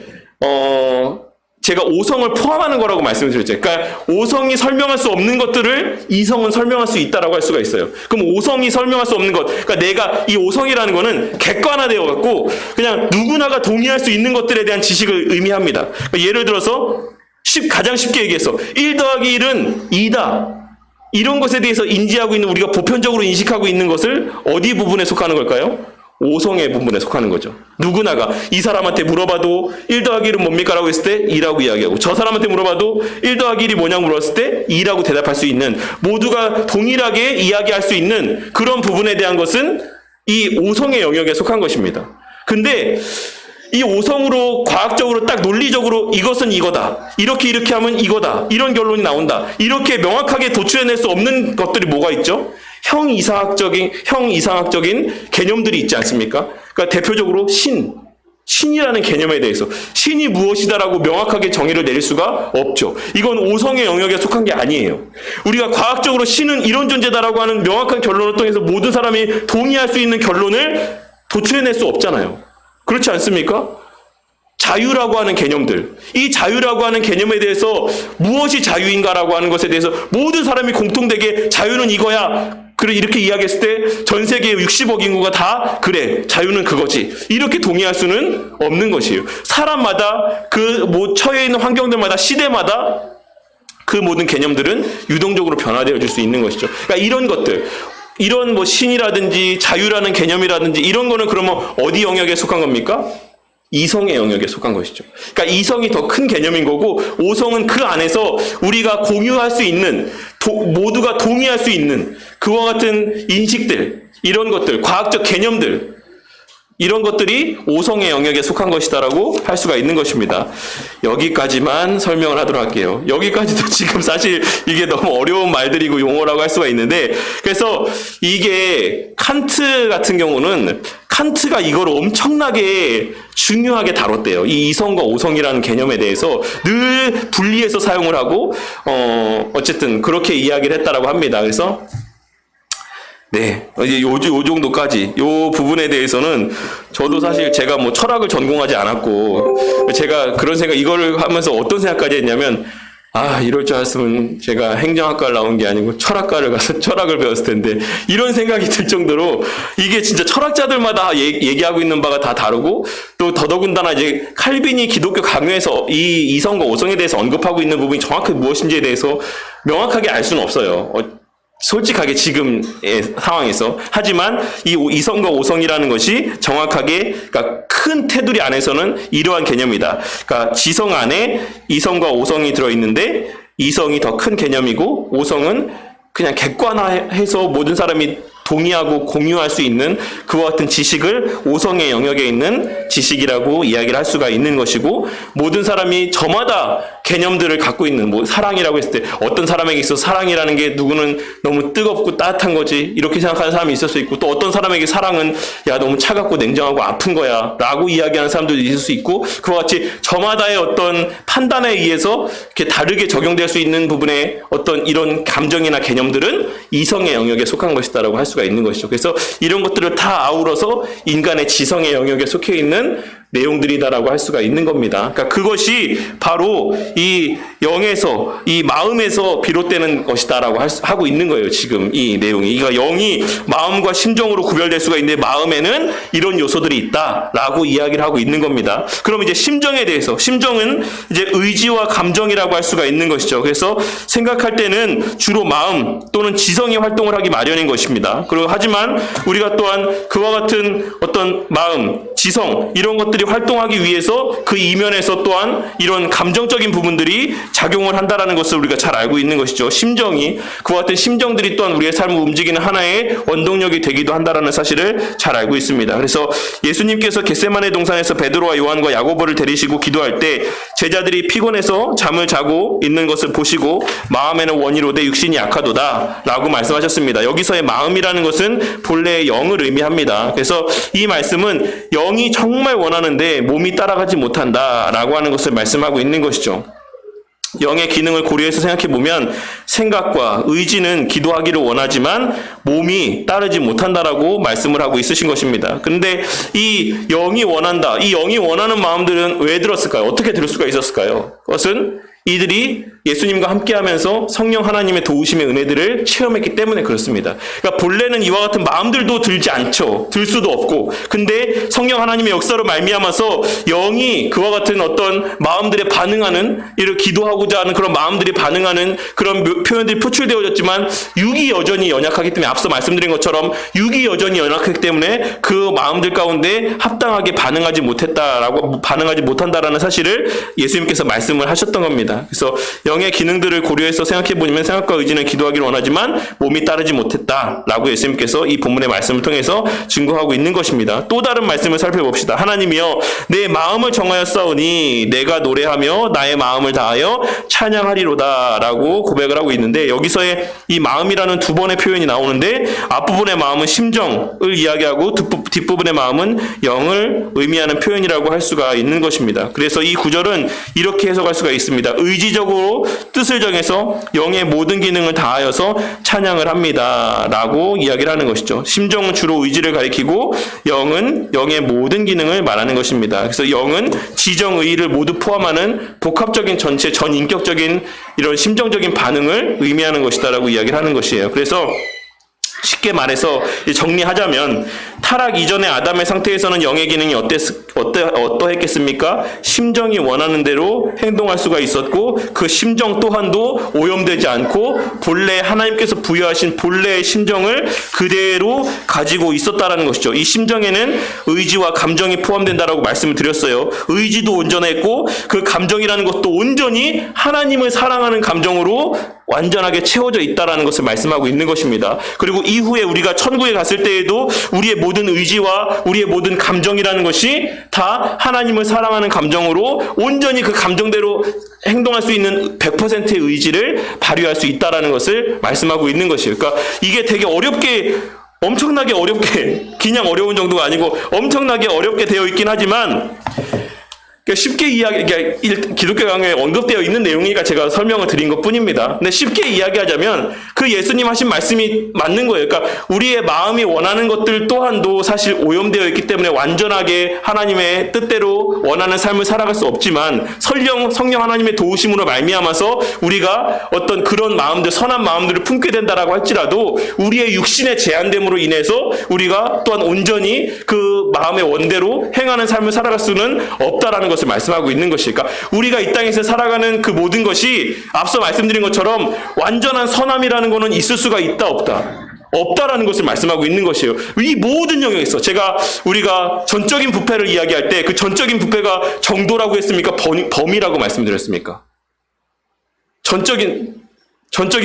제가 오성을 포함하는 거라고 말씀을 드렸죠. 그러니까 오성이 설명할 수 없는 것들을 이성은 설명할 수 있다라고 할 수가 있어요. 그럼 오성이 설명할 수 없는 것, 그러니까 내가 이 오성이라는 거는 객관화되어 갖고 그냥 누구나가 동의할 수 있는 것들에 대한 지식을 의미합니다. 그러니까 예를 들어서 가장 쉽게 얘기해서 1 더하기 1은 2다. 이런 것에 대해서 인지하고 있는, 우리가 보편적으로 인식하고 있는 것을 어디 부분에 속하는 걸까요? 오성의 부분에 속하는 거죠. 누구나가 이 사람한테 물어봐도 1 더하기 1은 뭡니까? 라고 했을 때 2라고 이야기하고, 저 사람한테 물어봐도 1 더하기 1이 뭐냐고 물었을 때 2라고 대답할 수 있는, 모두가 동일하게 이야기할 수 있는 그런 부분에 대한 것은 이 오성의 영역에 속한 것입니다. 근데 이 오성으로 과학적으로 딱 논리적으로 이것은 이거다, 이렇게 하면 이거다, 이런 결론이 나온다, 이렇게 명확하게 도출해낼 수 없는 것들이 뭐가 있죠? 형이상학적인 개념들이 있지 않습니까? 그러니까 대표적으로 신이라는 개념에 대해서 신이 무엇이다라고 명확하게 정의를 내릴 수가 없죠. 이건 오성의 영역에 속한 게 아니에요. 우리가 과학적으로 신은 이런 존재다라고 하는 명확한 결론을 통해서 모든 사람이 동의할 수 있는 결론을 도출해낼 수 없잖아요. 그렇지 않습니까? 자유라고 하는 개념들, 이 자유라고 하는 개념에 대해서 무엇이 자유인가라고 하는 것에 대해서 모든 사람이 공통되게 자유는 이거야, 그래, 이렇게 이야기했을 때 전 세계 60억 인구가 다 그래, 자유는 그거지, 이렇게 동의할 수는 없는 것이에요. 사람마다 처해 있는 환경들마다, 시대마다 그 모든 개념들은 유동적으로 변화되어질 수 있는 것이죠. 그러니까 이런 것들, 이런 뭐 신이라든지 자유라는 개념이라든지 이런 거는 그러면 어디 영역에 속한 겁니까? 이성의 영역에 속한 것이죠. 그러니까 이성이 더 큰 개념인 거고, 오성은 그 안에서 우리가 공유할 수 있는, 모두가 동의할 수 있는 그와 같은 인식들, 이런 것들, 과학적 개념들, 이런 것들이 오성의 영역에 속한 것이다라고 할 수가 있는 것입니다. 여기까지만 설명을 하도록 할게요. 여기까지도 지금 사실 이게 너무 어려운 말들이고 용어라고 할 수가 있는데, 그래서 이게 칸트 같은 경우는 칸트가 이걸 엄청나게 중요하게 다뤘대요. 이 이성과 오성이라는 개념에 대해서 늘 분리해서 사용을 하고, 어쨌든 그렇게 이야기를 했다라고 합니다. 그래서 네, 이제 요 정도까지, 요 부분에 대해서는 저도 사실 제가 뭐 철학을 전공하지 않았고, 제가 그런 생각, 이거를 하면서 어떤 생각까지 했냐면, 이럴 줄 알았으면 제가 행정학과를 나온 게 아니고 철학과를 가서 철학을 배웠을 텐데, 이런 생각이 들 정도로 이게 진짜 철학자들마다 얘기하고 있는 바가 다 다르고, 또 더더군다나 이제 칼빈이 기독교 강요에서 이 이성과 오성에 대해서 언급하고 있는 부분이 정확히 무엇인지에 대해서 명확하게 알 수는 없어요. 솔직하게 지금의 상황에서. 하지만 이 이성과 오성이라는 것이 정확하게, 그러니까 큰 테두리 안에서는 이러한 개념이다. 그러니까 지성 안에 이성과 오성이 들어있는데, 이성이 더 큰 개념이고 오성은 그냥 객관화해서 모든 사람이 동의하고 공유할 수 있는 그와 같은 지식을 오성의 영역에 있는 지식이라고 이야기를 할 수가 있는 것이고, 모든 사람이 저마다 개념들을 갖고 있는, 뭐 사랑이라고 했을 때 어떤 사람에게 있어서 사랑이라는 게 누구는 너무 뜨겁고 따뜻한 거지 이렇게 생각하는 사람이 있을 수 있고, 또 어떤 사람에게 사랑은 야 너무 차갑고 냉정하고 아픈 거야 라고 이야기하는 사람들도 있을 수 있고, 그와 같이 저마다의 어떤 판단에 의해서 이렇게 다르게 적용될 수 있는 부분의 어떤 이런 감정이나 개념들은 이성의 영역에 속한 것이다라고 할 수가 수가 있는 것이죠. 그래서 이런 것들을 다 아우러서 인간의 지성의 영역에 속해 있는 내용들이다라고 할 수가 있는 겁니다. 그러니까 그것이 바로 이 영에서, 이 마음에서 비롯되는 것이다라고 하고 있는 거예요. 지금 이 내용이. 그러니까 영이 마음과 심정으로 구별될 수가 있는데 마음에는 이런 요소들이 있다라고 이야기를 하고 있는 겁니다. 그럼 이제 심정에 대해서, 심정은 이제 의지와 감정이라고 할 수가 있는 것이죠. 그래서 생각할 때는 주로 마음 또는 지성이 활동을 하기 마련인 것입니다. 그리고 하지만 우리가 또한 그와 같은 어떤 마음, 지성 이런 것들이 활동하기 위해서 그 이면에서 또한 이런 감정적인 부분들이 작용을 한다라는 것을 우리가 잘 알고 있는 것이죠. 심정이, 그와 같은 심정들이 또한 우리의 삶을 움직이는 하나의 원동력이 되기도 한다라는 사실을 잘 알고 있습니다. 그래서 예수님께서 겟세마네 동산에서 베드로와 요한과 야고보를 데리시고 기도할 때 제자들이 피곤해서 잠을 자고 있는 것을 보시고 마음에는 원이로되 육신이 약하도다 라고 말씀하셨습니다. 여기서의 마음이라는 것은 본래의 영을 의미합니다. 그래서 이 말씀은 영이 정말 원하는데 몸이 따라가지 못한다라고 하는 것을 말씀하고 있는 것이죠. 영의 기능을 고려해서 생각해보면 생각과 의지는 기도하기를 원하지만 몸이 따르지 못한다라고 말씀을 하고 있으신 것입니다. 그런데 이 영이 원한다, 이 영이 원하는 마음들은 왜 들었을까요? 어떻게 들을 수가 있었을까요? 그것은 이들이 예수님과 함께하면서 성령 하나님의 도우심의 은혜들을 체험했기 때문에 그렇습니다. 그러니까 본래는 이와 같은 마음들도 들지 않죠. 들 수도 없고. 근데 성령 하나님의 역사로 말미암아서 영이 그와 같은 어떤 마음들에 반응하는, 이를 기도하고자 하는 그런 마음들이 반응하는 그런 표현들이 표출되어졌지만 육이 여전히 연약하기 때문에, 앞서 말씀드린 것처럼 육이 여전히 연약하기 때문에 그 마음들 가운데 합당하게 반응하지 못한다라는 사실을 예수님께서 말씀을 하셨던 겁니다. 그래서 영의 기능들을 고려해서 생각해보면 생각과 의지는 기도하기를 원하지만 몸이 따르지 못했다라고 예수님께서 이 본문의 말씀을 통해서 증거하고 있는 것입니다. 또 다른 말씀을 살펴봅시다. 하나님이여 내 마음을 정하였사오니 내가 노래하며 나의 마음을 다하여 찬양하리로다 라고 고백을 하고 있는데, 여기서의 이 마음이라는 두 번의 표현이 나오는데 앞부분의 마음은 심정을 이야기하고 뒷부분의 마음은 영을 의미하는 표현이라고 할 수가 있는 것입니다. 그래서 이 구절은 이렇게 해석할 수가 있습니다. 의지적으로 뜻을 정해서 영의 모든 기능을 다하여서 찬양을 합니다 라고 이야기를 하는 것이죠. 심정은 주로 의지를 가리키고 영은 영의 모든 기능을 말하는 것입니다. 그래서 영은 지정의를 모두 포함하는 복합적인 전체 전인격적인 이런 심정적인 반응을 의미하는 것이다 라고 이야기를 하는 것이에요. 그래서 쉽게 말해서 정리하자면 타락 이전의 아담의 상태에서는 영의 기능이 어떠했겠습니까? 심정이 원하는 대로 행동할 수가 있었고 그 심정 또한도 오염되지 않고 본래 하나님께서 부여하신 본래의 심정을 그대로 가지고 있었다라는 것이죠. 이 심정에는 의지와 감정이 포함된다라고 말씀을 드렸어요. 의지도 온전했고 그 감정이라는 것도 온전히 하나님을 사랑하는 감정으로 완전하게 채워져 있다라는 것을 말씀하고 있는 것입니다. 그리고 이후에 우리가 천국에 갔을 때에도 우리의 모든 의지와 우리의 모든 감정이라는 것이 다 하나님을 사랑하는 감정으로 온전히 그 감정대로 행동할 수 있는 100%의 의지를 발휘할 수 있다라는 것을 말씀하고 있는 것이에요. 그러니까 이게 되게 엄청나게 어렵게, 그냥 어려운 정도가 아니고 엄청나게 어렵게 되어 있긴 하지만 쉽게 기독교 강의에 언급되어 있는 내용이니까 제가 설명을 드린 것 뿐입니다. 근데 쉽게 이야기하자면 그 예수님 하신 말씀이 맞는 거예요. 그러니까 우리의 마음이 원하는 것들 또한도 사실 오염되어 있기 때문에 완전하게 하나님의 뜻대로 원하는 삶을 살아갈 수 없지만 성령 하나님의 도우심으로 말미암아서 우리가 어떤 그런 마음들, 선한 마음들을 품게 된다라고 할지라도 우리의 육신의 제한됨으로 인해서 우리가 또한 온전히 그 마음의 원대로 행하는 삶을 살아갈 수는 없다라는 것을 말씀하고 있는 것일까? 우리가 이 땅에서 살아가는 그 모든 것이 앞서 말씀드린 것처럼 완전한 선함이라는 것은 있을 수가 있다 없다라는 것을 말씀하고 있는 것이에요. 이 모든 영역에서 우리가 전적인 부패를 이야기할 때 그 전적인 부패가 정도라고 했습니까? 범위라고 말씀드렸습니까? 전적인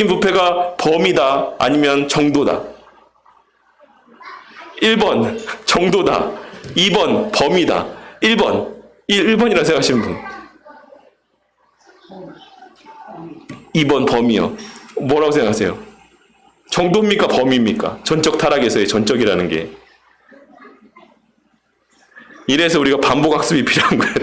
부패가 범위다 아니면 정도다. 1번 정도다. 2번 범위다. 1번이라 생각하시는 분. 2번 범위요. 뭐라고 생각하세요? 정도입니까? 범위입니까? 전적 타락에서의 전적이라는 게. 이래서 우리가 반복학습이 필요한 거예요.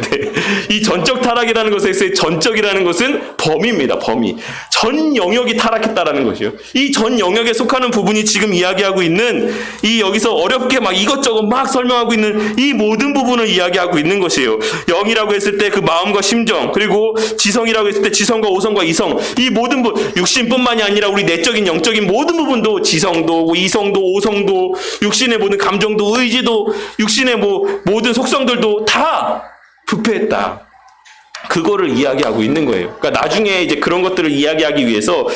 이 전적 타락이라는 것에서의 전적이라는 것은 범위입니다. 범위. 전 영역이 타락했다라는 것이요. 이 전 영역에 속하는 부분이 지금 이야기하고 있는 이 여기서 어렵게 막 이것저것 막 설명하고 있는 이 모든 부분을 이야기하고 있는 것이에요. 영이라고 했을 때 그 마음과 심정, 그리고 지성이라고 했을 때 지성과 오성과 이성, 이 모든 육신뿐만이 아니라 우리 내적인 영적인 모든 부분도 지성도 이성도 오성도 육신의 모든 감정도 의지도 육신의 모든 속성들도 다 부패했다. 그거를 이야기하고 있는 거예요. 그러니까 나중에 이제 그런 것들을 이야기하기 위해서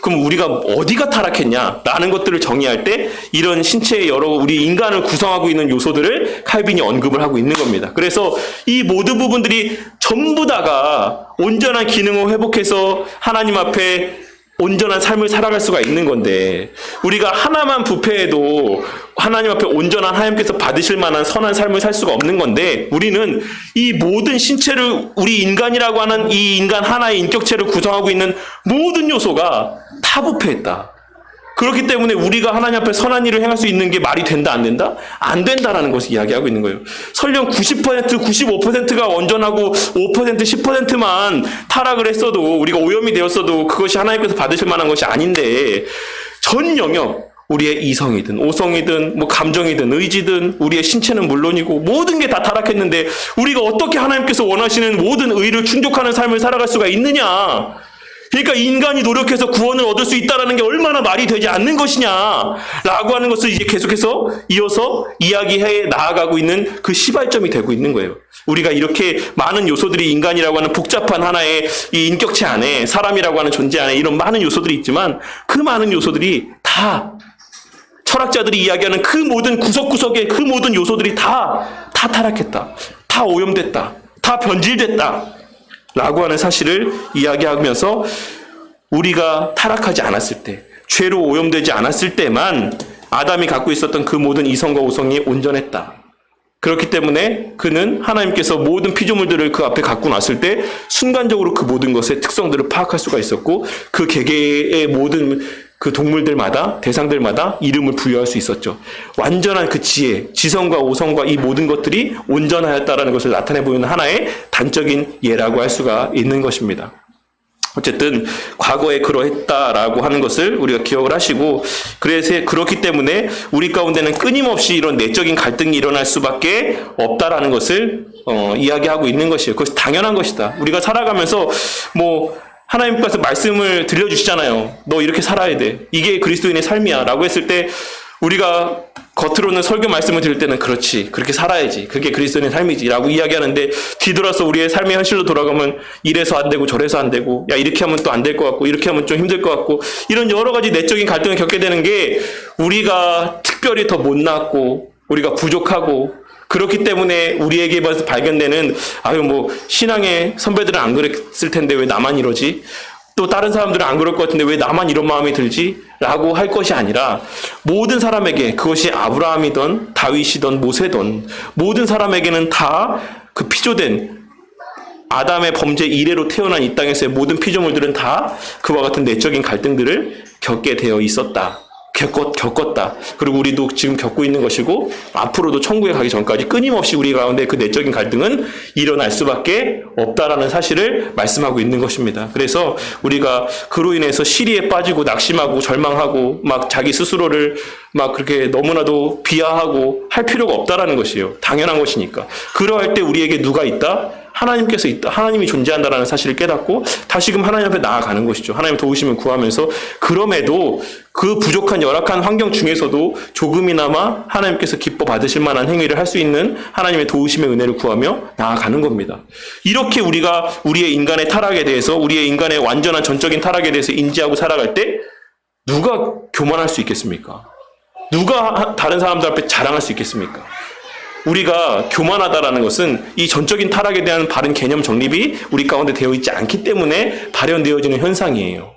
그럼 우리가 어디가 타락했냐라는 것들을 정의할 때 이런 신체의 여러 우리 인간을 구성하고 있는 요소들을 칼빈이 언급을 하고 있는 겁니다. 그래서 이 모든 부분들이 전부 다가 온전한 기능을 회복해서 하나님 앞에 온전한 삶을 살아갈 수가 있는 건데 우리가 하나만 부패해도 하나님 앞에 온전한 하나님께서 받으실 만한 선한 삶을 살 수가 없는 건데 우리는 이 모든 신체를 우리 인간이라고 하는 이 인간 하나의 인격체를 구성하고 있는 모든 요소가 다 부패했다. 그렇기 때문에 우리가 하나님 앞에 선한 일을 행할 수 있는 게 말이 된다 안 된다? 안 된다라는 것을 이야기하고 있는 거예요. 설령 90%, 95%가 온전하고 5%, 10%만 타락을 했어도 우리가 오염이 되었어도 그것이 하나님께서 받으실 만한 것이 아닌데 전 영역 우리의 이성이든 오성이든 감정이든 의지든 우리의 신체는 물론이고 모든 게 다 타락했는데 우리가 어떻게 하나님께서 원하시는 모든 의를 충족하는 삶을 살아갈 수가 있느냐? 그러니까 인간이 노력해서 구원을 얻을 수 있다는 게 얼마나 말이 되지 않는 것이냐라고 하는 것을 이제 계속해서 이어서 이야기해 나아가고 있는 그 시발점이 되고 있는 거예요. 우리가 이렇게 많은 요소들이 인간이라고 하는 복잡한 하나의 이 인격체 안에 사람이라고 하는 존재 안에 이런 많은 요소들이 있지만 그 많은 요소들이 다 철학자들이 이야기하는 그 모든 구석구석의 그 모든 요소들이 다 타락했다. 다 오염됐다. 다 변질됐다. 라고 하는 사실을 이야기하면서 우리가 타락하지 않았을 때, 죄로 오염되지 않았을 때만 아담이 갖고 있었던 그 모든 이성과 오성이 온전했다. 그렇기 때문에 그는 하나님께서 모든 피조물들을 그 앞에 갖고 놨을 때 순간적으로 그 모든 것의 특성들을 파악할 수가 있었고 그 개개의 모든 그 동물들마다 대상들마다 이름을 부여할 수 있었죠. 완전한 그 지혜, 지성과 오성과 이 모든 것들이 온전하였다라는 것을 나타내 보이는 하나의 단적인 예라고 할 수가 있는 것입니다. 어쨌든 과거에 그러했다라고 하는 것을 우리가 기억을 하시고 그래서 그렇기 때문에 우리 가운데는 끊임없이 이런 내적인 갈등이 일어날 수밖에 없다라는 것을 이야기하고 있는 것이에요. 그것이 당연한 것이다. 우리가 살아가면서 하나님께서 말씀을 들려주시잖아요. 너 이렇게 살아야 돼. 이게 그리스도인의 삶이야. 라고 했을 때 우리가 겉으로는 설교 말씀을 들을 때는 그렇지. 그렇게 살아야지. 그게 그리스도인의 삶이지. 라고 이야기하는데 뒤돌아서 우리의 삶의 현실로 돌아가면 이래서 안 되고 저래서 안 되고 야 이렇게 하면 또 안 될 것 같고 이렇게 하면 좀 힘들 것 같고 이런 여러 가지 내적인 갈등을 겪게 되는 게 우리가 특별히 더 못났고 우리가 부족하고 그렇기 때문에 우리에게 발견되는 신앙의 선배들은 안 그랬을 텐데 왜 나만 이러지? 또 다른 사람들은 안 그럴 것 같은데 왜 나만 이런 마음이 들지? 라고 할 것이 아니라 모든 사람에게 그것이 아브라함이든 다윗이든 모세든 모든 사람에게는 다 그 피조된 아담의 범죄 이래로 태어난 이 땅에서의 모든 피조물들은 다 그와 같은 내적인 갈등들을 겪게 되어 있었다. 겪었다. 그리고 우리도 지금 겪고 있는 것이고 앞으로도 천국에 가기 전까지 끊임없이 우리 가운데 그 내적인 갈등은 일어날 수밖에 없다라는 사실을 말씀하고 있는 것입니다. 그래서 우리가 그로 인해서 시리에 빠지고 낙심하고 절망하고 막 자기 스스로를 막 그렇게 너무나도 비하하고 할 필요가 없다라는 것이에요. 당연한 것이니까. 그러할 때 우리에게 누가 있다? 하나님께서 있다. 하나님이 존재한다라는 사실을 깨닫고 다시금 하나님 앞에 나아가는 것이죠. 하나님 도우심을 구하면서 그럼에도 그 부족한 열악한 환경 중에서도 조금이나마 하나님께서 기뻐 받으실 만한 행위를 할 수 있는 하나님의 도우심의 은혜를 구하며 나아가는 겁니다. 이렇게 우리가 우리의 인간의 타락에 대해서 우리의 인간의 완전한 전적인 타락에 대해서 인지하고 살아갈 때 누가 교만할 수 있겠습니까? 누가 다른 사람들 앞에 자랑할 수 있겠습니까? 우리가 교만하다라는 것은 이 전적인 타락에 대한 바른 개념 정립이 우리 가운데 되어 있지 않기 때문에 발현되어지는 현상이에요.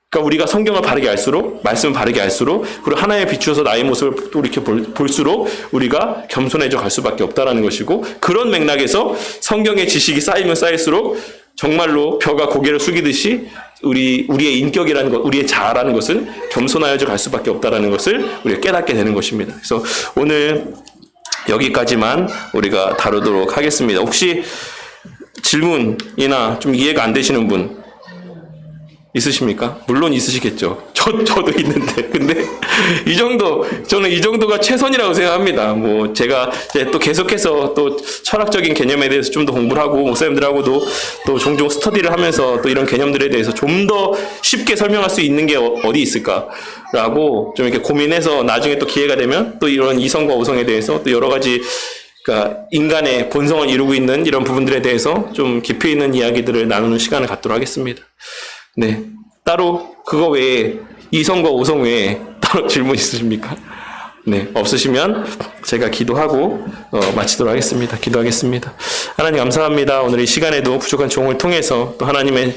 그러니까 우리가 성경을 바르게 알수록, 말씀을 바르게 알수록, 그리고 하나님에 비추어서 나의 모습을 또 이렇게 볼수록 우리가 겸손해져 갈 수밖에 없다라는 것이고 그런 맥락에서 성경의 지식이 쌓이면 쌓일수록 정말로 벼가 고개를 숙이듯이 우리의 인격이라는 것, 우리의 자아라는 것은 겸손하여져 갈 수밖에 없다라는 것을 우리가 깨닫게 되는 것입니다. 그래서 오늘 여기까지만 우리가 다루도록 하겠습니다. 혹시 질문이나 좀 이해가 안 되시는 분 있으십니까? 물론 있으시겠죠. 저도 있는데. 근데 저는 이 정도가 최선이라고 생각합니다. 뭐, 제가 이제 또 계속해서 또 철학적인 개념에 대해서 좀 더 공부를 하고, 목사님들하고도 또 종종 스터디를 하면서 또 이런 개념들에 대해서 좀 더 쉽게 설명할 수 있는 게 어디 있을까라고 좀 이렇게 고민해서 나중에 또 기회가 되면 또 이런 이성과 오성에 대해서 또 여러 가지 그러니까 인간의 본성을 이루고 있는 이런 부분들에 대해서 좀 깊이 있는 이야기들을 나누는 시간을 갖도록 하겠습니다. 네. 따로 그거 외에 이성과 오성 외에 따로 질문 있으십니까? 네. 없으시면 제가 기도하고 마치도록 하겠습니다. 기도하겠습니다. 하나님 감사합니다. 오늘 이 시간에도 부족한 종을 통해서 또 하나님의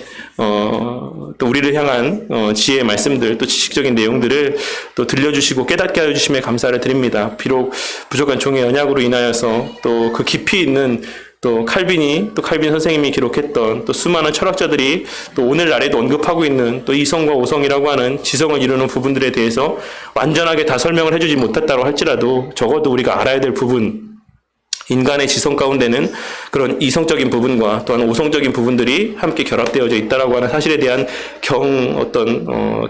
또 우리를 향한 지혜의 말씀들, 또 지식적인 내용들을 또 들려주시고 깨닫게 해주심에 감사를 드립니다. 비록 부족한 종의 언약으로 인하여서 또 그 깊이 있는 또 칼빈 선생님이 기록했던 또 수많은 철학자들이 또 오늘날에도 언급하고 있는 또 이성과 오성이라고 하는 지성을 이루는 부분들에 대해서 완전하게 다 설명을 해주지 못했다고 할지라도 적어도 우리가 알아야 될 부분, 인간의 지성 가운데는 그런 이성적인 부분과 또한 오성적인 부분들이 함께 결합되어져 있다라고 하는 사실에 대한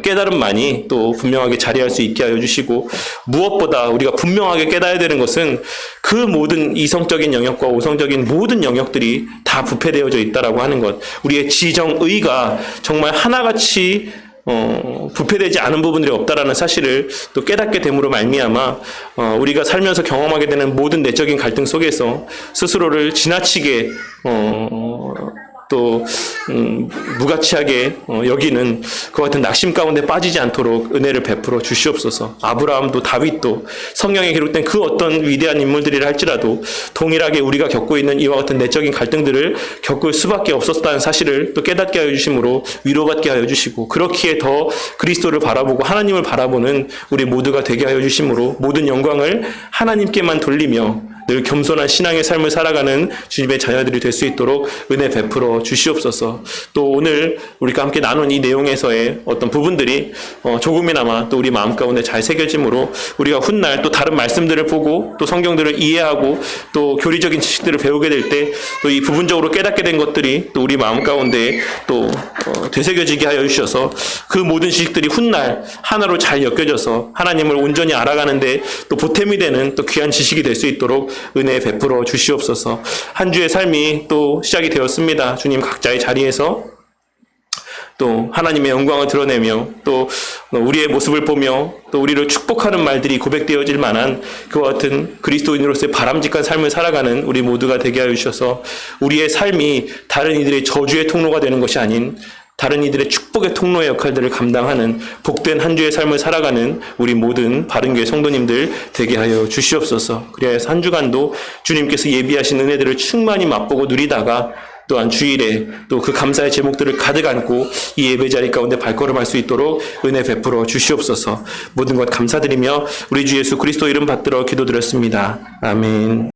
깨달음만이 또 분명하게 자리할 수 있게 하여 주시고, 무엇보다 우리가 분명하게 깨달아야 되는 것은 그 모든 이성적인 영역과 오성적인 모든 영역들이 다 부패되어져 있다라고 하는 것, 우리의 지정의가 정말 하나같이 부패되지 않은 부분들이 없다라는 사실을 또 깨닫게 됨으로 말미암아 우리가 살면서 경험하게 되는 모든 내적인 갈등 속에서 스스로를 지나치게 또 무가치하게 여기는 그와 같은 낙심 가운데 빠지지 않도록 은혜를 베풀어 주시옵소서. 아브라함도 다윗도 성경에 기록된 그 어떤 위대한 인물들이라 할지라도 동일하게 우리가 겪고 있는 이와 같은 내적인 갈등들을 겪을 수밖에 없었다는 사실을 또 깨닫게 하여 주심으로 위로받게 하여 주시고, 그렇기에 더 그리스도를 바라보고 하나님을 바라보는 우리 모두가 되게 하여 주심으로 모든 영광을 하나님께만 돌리며 늘 겸손한 신앙의 삶을 살아가는 주님의 자녀들이 될 수 있도록 은혜 베풀어 주시옵소서. 또 오늘 우리가 함께 나눈 이 내용에서의 어떤 부분들이 조금이나마 또 우리 마음 가운데 잘 새겨짐으로 우리가 훗날 또 다른 말씀들을 보고 또 성경들을 이해하고 또 교리적인 지식들을 배우게 될 때 또 이 부분적으로 깨닫게 된 것들이 또 우리 마음 가운데 또 되새겨지게 하여 주셔서 그 모든 지식들이 훗날 하나로 잘 엮여져서 하나님을 온전히 알아가는데 또 보탬이 되는 또 귀한 지식이 될 수 있도록 은혜 베풀어 주시옵소서. 한 주의 삶이 또 시작이 되었습니다. 주님, 각자의 자리에서 또 하나님의 영광을 드러내며 또 우리의 모습을 보며 또 우리를 축복하는 말들이 고백되어질 만한 그와 같은 그리스도인으로서의 바람직한 삶을 살아가는 우리 모두가 되게 하여 주셔서 우리의 삶이 다른 이들의 저주의 통로가 되는 것이 아닌 다른 이들의 축복의 통로의 역할들을 감당하는 복된 한 주의 삶을 살아가는 우리 모든 바른교회 성도님들 되게 하여 주시옵소서. 그리하여서 한 주간도 주님께서 예비하신 은혜들을 충만히 맛보고 누리다가 또한 주일에 또 그 감사의 제목들을 가득 안고 이 예배 자리 가운데 발걸음할 수 있도록 은혜 베풀어 주시옵소서. 모든 것 감사드리며 우리 주 예수 그리스도 이름 받들어 기도드렸습니다. 아멘.